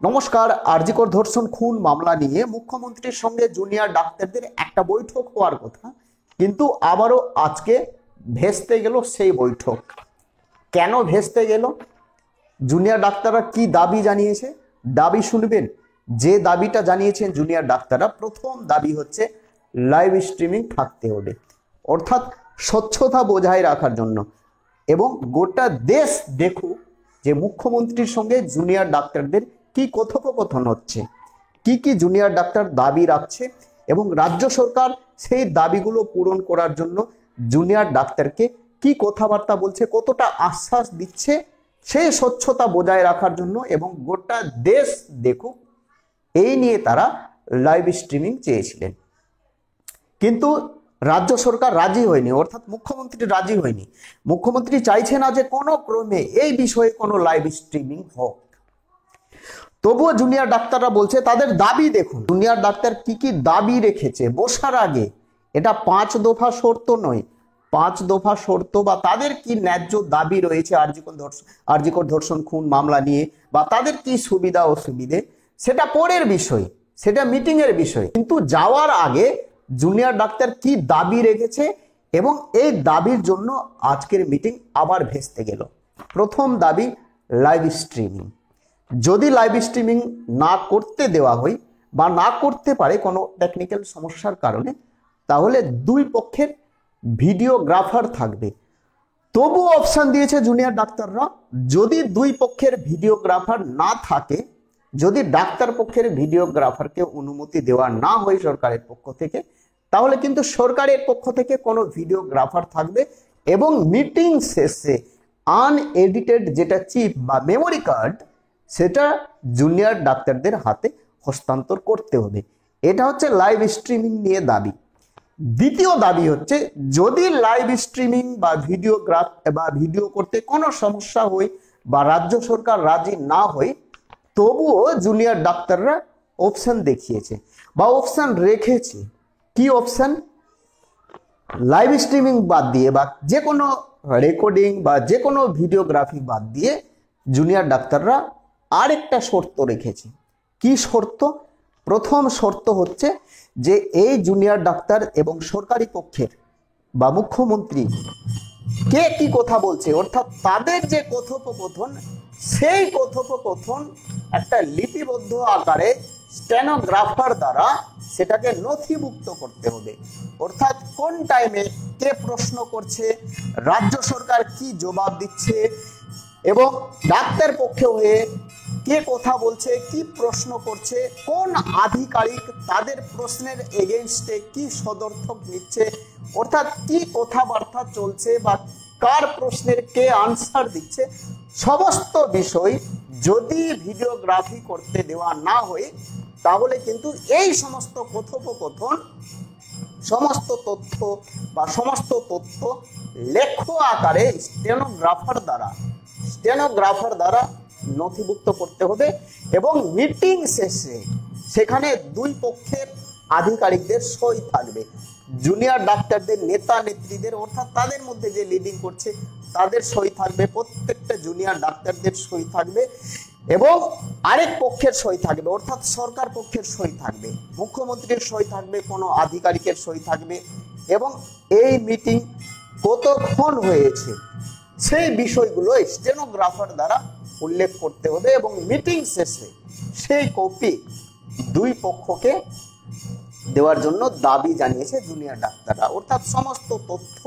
নমস্কার। আরজিকর ধর্ষণ খুন মামলা নিয়ে মুখ্যমন্ত্রীর সঙ্গে জুনিয়র ডাক্তারদের একটা বৈঠক হওয়ার কথা, কিন্তু আবারও আজকে ভেস্তে গেল সেই বৈঠক। কেন ভেস্তে গেল? জুনিয়র ডাক্তাররা কি দাবি জানিয়েছে, দাবি শুনবেন। যে দাবিটা জানিয়েছেন জুনিয়র ডাক্তাররা, প্রথম দাবি হচ্ছে লাইভ স্ট্রিমিং থাকতে হবে, অর্থাৎ স্বচ্ছতা বজায় রাখার জন্য, এবং গোটা দেশ দেখুক যে মুখ্যমন্ত্রীর সঙ্গে জুনিয়র ডাক্তারদের কি কথোপকথন হচ্ছে, কি জুনিয়র ডাক্তার দাবি রাখছে, এবং রাজ্য সরকার সেই দাবিগুলো পূরণ করার জন্য জুনিয়র ডাক্তারকে কি কথাবার্তা বলছে, কতটা আশ্বাস দিচ্ছে সেই স্বচ্ছতা বজায় রাখার জন্য, এবং গোটা দেশ দেখুক এই নিয়ে তারা লাইভ স্ট্রিমিং চেয়েছিলেন। কিন্তু রাজ্য সরকার রাজি হয়নি, অর্থাৎ মুখ্যমন্ত্রী রাজি হয়নি। মুখ্যমন্ত্রী চাইছে না যে কোনো ক্রমে এই বিষয়ে কোনো লাইভ স্ট্রিমিং হোক। তবুও জুনিয়র ডাক্তাররা বলছে তাদের দাবি দেখুন। জুনিয়র ডাক্তার কি দাবি রেখেছে বসার আগে। এটা 5 দফা শর্ত নয়, 5 দফা শর্ত বা তাদের কি ন্যায্য দাবি রয়েছে আরজিকর ধর্ষণ খুন মামলা নিয়ে, বা তাদের কি সুবিধা অসুবিধে, সেটা পরের বিষয়, সেটা মিটিং এর বিষয়। কিন্তু যাওয়ার আগে জুনিয়র ডাক্তার কি দাবি রেখেছে, এবং এই দাবির জন্য আজকের মিটিং আবার ভেস্তে গেল। প্রথম দাবি লাইভ স্ট্রিমিং। যদি লাইভ স্ট্রিমিং না করতে দেওয়া হয় বা না করতে পারে কোনো টেকনিক্যাল সমস্যার কারণে, তাহলে দুই পক্ষের ভিডিওগ্রাফার থাকবে। তবু অপশন দিয়েছে জুনিয়র ডাক্তাররা, যদি দুই পক্ষের ভিডিওগ্রাফার না থাকে, যদি ডাক্তার পক্ষের ভিডিওগ্রাফারকে অনুমতি দেওয়া না হয় সরকারের পক্ষ থেকে, তাহলে কিন্তু সরকারের পক্ষ থেকে কোনো ভিডিওগ্রাফার থাকবে, এবং মিটিং শেষে আনএডিটেড যেটা চিপ বা মেমোরি কার্ড, সেটা জুনিয়র ডাক্তারদের হাতে হস্তান্তর করতে হবে। এটা হচ্ছে লাইভ স্ট্রিমিং নিয়ে দাবি। দ্বিতীয় দাবি হচ্ছে, যদি লাইভ স্ট্রিমিং বা ভিডিও করতে কোনো সমস্যা হয় বা রাজ্য সরকার রাজি না হয়, তবুও জুনিয়র ডাক্তাররা অপশন দেখিয়েছে বা অপশন রেখেছে। কি অপশন? লাইভ স্ট্রিমিং বাদ দিয়ে বা যে কোনো রেকর্ডিং বা যে কোনো ভিডিওগ্রাফি বাদ দিয়ে জুনিয়র ডাক্তাররা আরেকটা শর্ত রেখেছে। কি শর্ত? প্রথম শর্ত হচ্ছে যে এই জুনিয়র ডাক্তার এবং সরকারি পক্ষের বা মুখ্যমন্ত্রী কে কি কথা বলছে, অর্থাৎ তাদের যে কথোপকথন, সেই কথোপকথন একটা লিপিবদ্ধ আকারে স্টেনোগ্রাফার দ্বারা সেটাকে নথিভুক্ত করতে হবে। অর্থাৎ কোন টাইমে কে প্রশ্ন করছে, রাজ্য সরকার কি জবাব দিচ্ছে, এবং ডাক্তার পক্ষে হয়ে কে কথা বলছে, কি প্রশ্ন করছে, কোন আধিকারিক তাদের প্রশ্নের এগেইনস্টে কি সদর্থক নিচ্ছে, অর্থাৎ কি কথাবার্তা চলছে বা কার প্রশ্নের কে আনসার দিচ্ছে, সমস্ত বিষয় যদি ভিডিওগ্রাফি করতে দেওয়া না হয়, তাহলে কিন্তু এই সমস্ত কথোপকথন, সমস্ত তথ্য বা সমস্ত তথ্য লেখ্য আকারে স্টেনোগ্রাফার দ্বারা নথিভুক্ত করতে হবে, এবং মিটিং শেষে সেখানে দুই পক্ষের আধিকারিকদের সই থাকবে। জুনিয়র ডাক্তারদের নেতা নেত্রীদের, অর্থাৎ তাদের মধ্যে যে লিডিং করছে তাদের সই থাকবে, প্রত্যেকটা জুনিয়র ডাক্তারদের সই থাকবে, এবং আরেক পক্ষের সই থাকবে, অর্থাৎ সরকার পক্ষের সই থাকবে, মুখ্যমন্ত্রীর সই থাকবে, কোনো আধিকারিকের সই থাকবে, এবং এই মিটিং কতক্ষণ হয়েছে সেই বিষয়গুলো স্টেনোগ্রাফার দ্বারা উল্লেখ করতে হবে, এবং মিটিং শেষে সেই কপি দুই পক্ষকে দেওয়ার জন্য দাবি জানিয়েছে জুনিয়র ডাক্তাররা। অর্থাৎ সমস্ত তথ্য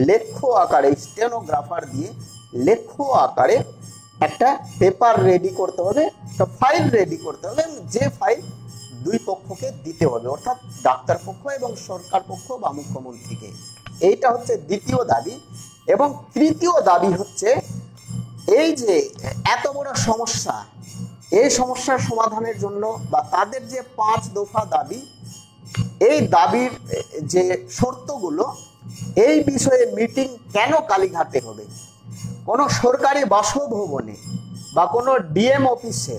লেখ্য আকারে, স্টেনোগ্রাফার দিয়ে লেখ্য আকারে একটা পেপার রেডি করতে হবে, একটা ফাইল রেডি করতে হবে, যে ফাইল দুই পক্ষকে দিতে হবে, অর্থাৎ ডাক্তার পক্ষ এবং সরকার পক্ষ বা মুখ্যমন্ত্রীকে। এইটা হচ্ছে দ্বিতীয় দাবি। এবং তৃতীয় দাবি হচ্ছে, এই যে এত বড় সমস্যা, এই সমস্যার সমাধানের জন্য বা তাদের যে 5 দফা দাবি, এই দাবির যে শর্তগুলো, এই বিষয়ে মিটিং কেন কালীঘাটে হবে? কোনো সরকারি বাসভবনে বা কোনো ডিএম অফিসে,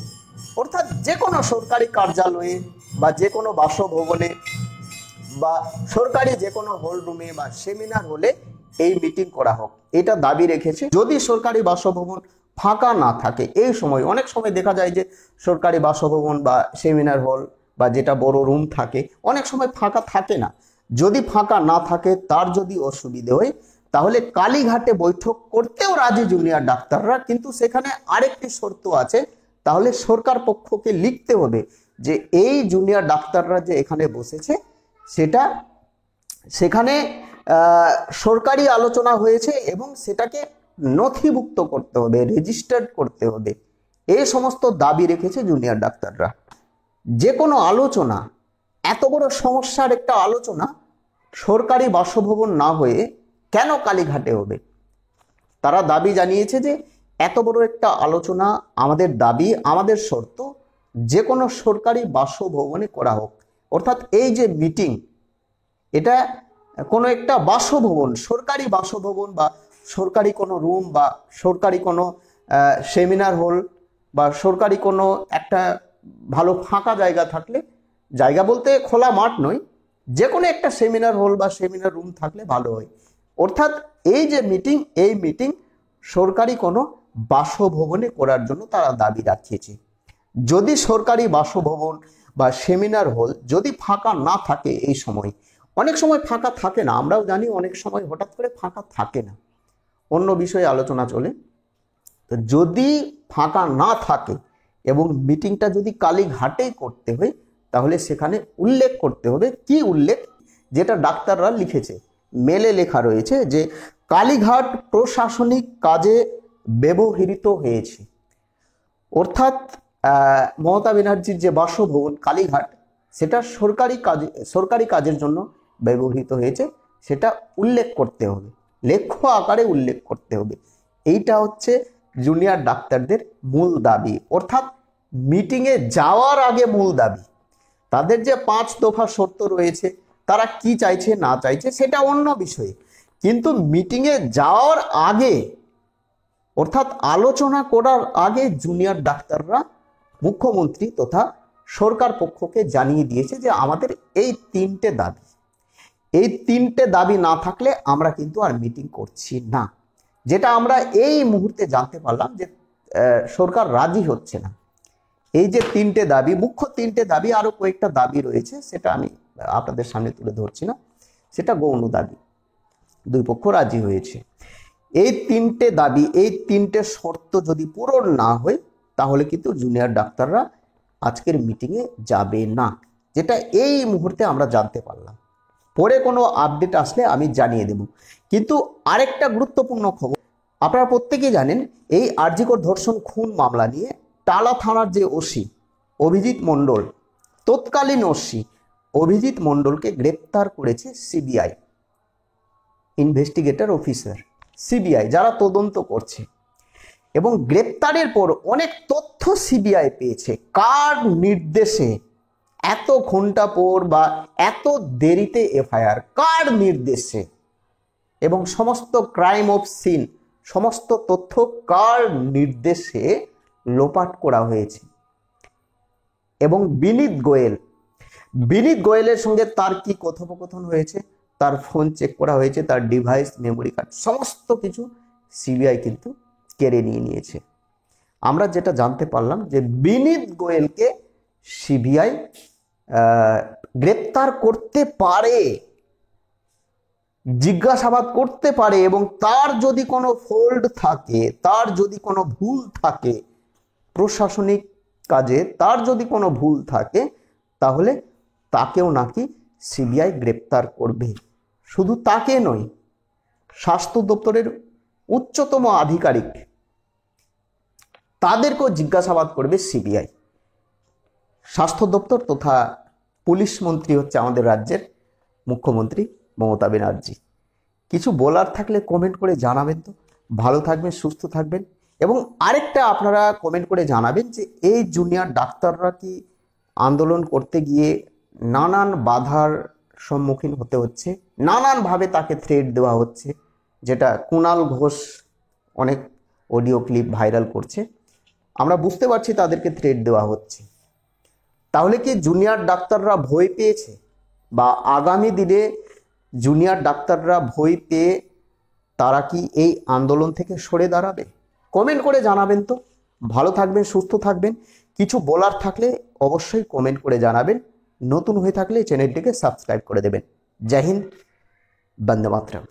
অর্থাৎ যে কোনো সরকারি কার্যালয়ে বা যে কোনো বাসভবনে বা সরকারি যে কোনো হল রুমে বা সেমিনার হলে এই মিটিং করা হোক, এটা দাবি রেখেছে। যদি সরকারি বাসভবন ফাঁকা না থাকে এই সময়, অনেক সময় দেখা যায় যে সরকারি বাসভবন বা সেমিনার হল বা যেটা বড় রুম থাকে অনেক সময় ফাঁকা থাকে না। যদি ফাঁকা না থাকে, তার যদি অসুবিধে হয়, তাহলে কালীঘাটে বৈঠক করতেও রাজি জুনিয়র ডাক্তাররা, কিন্তু সেখানে আরেকটি শর্ত আছে। তাহলে সরকার পক্ষকে লিখতে হবে যে এই জুনিয়র ডাক্তাররা যে এখানে বসেছে সেটা সেখানে সরকারি আলোচনা হয়েছে এবং সেটাকে নথিভুক্ত করতে হবে, রেজিস্টার্ড করতে হবে। এই সমস্ত দাবি রেখেছে জুনিয়র ডাক্তাররা। যে কোনো আলোচনা, এত বড় সমস্যার একটা আলোচনা সরকারি বাসভবন না হয়ে কেন কালীঘাটে হবে? তারা দাবি জানিয়েছে যে এত বড় একটা আলোচনা, আমাদের দাবি, আমাদের শর্ত যে কোনো সরকারি বাসভবনে করা হোক। অর্থাৎ এই যে মিটিং, এটা কোনো একটা বাসভবন, সরকারি বাসভবন বা সরকারি কোনো রুম বা সরকারি কোনো সেমিনার হল বা সরকারি কোনো একটা ভালো ফাঁকা জায়গা থাকলে, জায়গা বলতে খোলা মাঠ নয়, যে কোনো একটা সেমিনার হল বা সেমিনার রুম থাকলে ভালো হয়। অর্থাৎ এই যে মিটিং, এই মিটিং সরকারি কোনো বাসভবনে করার জন্য তারা দাবি রাখিয়েছে। যদি সরকারি বাসভবন বা সেমিনার হল যদি ফাঁকা না থাকে, এই সময় অনেক সময় ফাঁকা থাকে না, আমরাও জানি অনেক সময় হঠাৎ করে ফাঁকা থাকে না, অন্য বিষয়ে আলোচনা চলে। তো যদি ফাঁকা না থাকে এবং মিটিংটা যদি কালীঘাটেই করতে হয়, তাহলে সেখানে উল্লেখ করতে হবে। কি উল্লেখ? যেটা ডাক্তাররা লিখেছে, মেলে লেখা রয়েছে যে কালীঘাট প্রশাসনিক কাজে ব্যবহৃত হয়েছে। অর্থাৎ মমতা ব্যানার্জির যে বাসভবন কালীঘাট, সেটা সরকারি কাজের জন্য ব্যবহৃত হয়েছে, সেটা উল্লেখ করতে হবে, লেখ্য আকারে উল্লেখ করতে হবে। এইটা হচ্ছে জুনিয়র ডাক্তারদের মূল দাবি, অর্থাৎ মিটিংয়ে যাওয়ার আগে মূল দাবি। তাদের যে 5 দফা শর্ত রয়েছে, তারা কি চাইছে না চাইছে সেটা অন্য বিষয়, কিন্তু মিটিংয়ে যাওয়ার আগে, অর্থাৎ আলোচনা করার আগে জুনিয়র ডাক্তাররা মুখ্যমন্ত্রী তথা সরকার পক্ষকে জানিয়ে দিয়েছে যে আমাদের এই 3টে দাবি, এই 3টে দাবি না থাকলে আমরা কিন্তু আর মিটিং করছি না। যেটা আমরা এই মুহূর্তে জানতে পারলাম যে সরকার রাজি হচ্ছে না। এই যে 3টে দাবি, মুখ্য 3টে দাবি, আরো কয়েকটা দাবি রয়েছে, সেটা আমি আপনাদের সামনে তুলে ধরছি না, সেটা গৌণ দাবি। দুই পক্ষ রাজি হয়েছে। এই 3টে দাবি, এই 3টে শর্ত যদি পূরণ না হয়, তাহলে কিন্তু জুনিয়র ডাক্তাররা আজকের মিটিংয়ে যাবে না, যেটা এই মুহূর্তে আমরা জানতে পারলাম। পরে কোনো আপডেট আসলে আমি জানিয়ে দেব। কিন্তু আরেকটা গুরুত্বপূর্ণ খবর, আপনারা প্রত্যেকেই জানেন, এই আর.জি. কর ধর্ষণ খুন মামলা নিয়ে টালা থানার যে ওসি অভিজিৎ মণ্ডল, তৎকালীন ওসি অভিজিৎ মণ্ডলকে গ্রেপ্তার করেছে সিবিআই, ইনভেস্টিগেটর অফিসার, সিবিআই যারা তদন্ত করছে। এবং গ্রেপ্তারের পর অনেক তথ্য সিবিআই পেয়েছে। কার নির্দেশে এত ঘন্টা পর বা এত দেরিতে এফআইআর, কার নির্দেশে, এবং সমস্ত ক্রাইম অফ সিন, সমস্ত তথ্য কার নির্দেশে লোপাট করা হয়েছে। এবং বিনীত গোয়েলের সঙ্গে তার কি কথোপকথন হয়েছে, তার ফোন চেক করা হয়েছে, তার ডিভাইস, মেমোরি কার্ড, সমস্ত কিছু সিবিআই কিন্তু কেড়ে নিয়েছে। আমরা যেটা জানতে পারলাম যে বিনীত গোয়েলকে সিবিআই গ্রেপ্তার করতে পারে, জিজ্ঞাসাবাদ করতে পারে, এবং তার যদি কোনো ফল্ট থাকে, তার যদি কোনো ভুল থাকে প্রশাসনিক কাজে, তার যদি কোনো ভুল থাকে, তাহলে তাকেও নাকি সিবিআই গ্রেপ্তার করবে। শুধু তাকে নয়, স্বাস্থ্য দপ্তরের উচ্চতম আধিকারিক, তাদেরকেও জিজ্ঞাসাবাদ করবে সিবিআই। স্বাস্থ্য দপ্তর তথা পুলিশ মন্ত্রী হচ্ছে আমাদের রাজ্যের মুখ্যমন্ত্রী মমতা ব্যানার্জি। কিছু বলার থাকলে কমেন্ট করে জানাবেন। তো ভালো থাকবেন, সুস্থ থাকবেন। এবং আরেকটা আপনারা কমেন্ট করে জানাবেন যে এই জুনিয়র ডাক্তাররা কি আন্দোলন করতে গিয়ে নানান বাধার সম্মুখীন হতে হচ্ছে, নানানভাবে তাকে থ্রেট দেওয়া হচ্ছে, যেটা কুণাল ঘোষ অনেক অডিও ক্লিপ ভাইরাল করছে, আমরা বুঝতে পারছি তাদেরকে থ্রেট দেওয়া হচ্ছে। তাহলে কি জুনিয়র ডাক্তাররা ভয় পেয়েছে, বা আগামী দিনে জুনিয়র ডাক্তাররা ভয় পেয়ে তারা কি এই আন্দোলন থেকে সরে দাঁড়াবে? কমেন্ট করে জানাবেন। তো ভালো থাকবেন, সুস্থ থাকবেন। কিছু বলার থাকলে অবশ্যই কমেন্ট করে জানাবেন। নতুন হয়ে থাকলে চ্যানেলটিকে সাবস্ক্রাইব করে দেবেন। জয় হিন্দ, বন্দে মাতরম।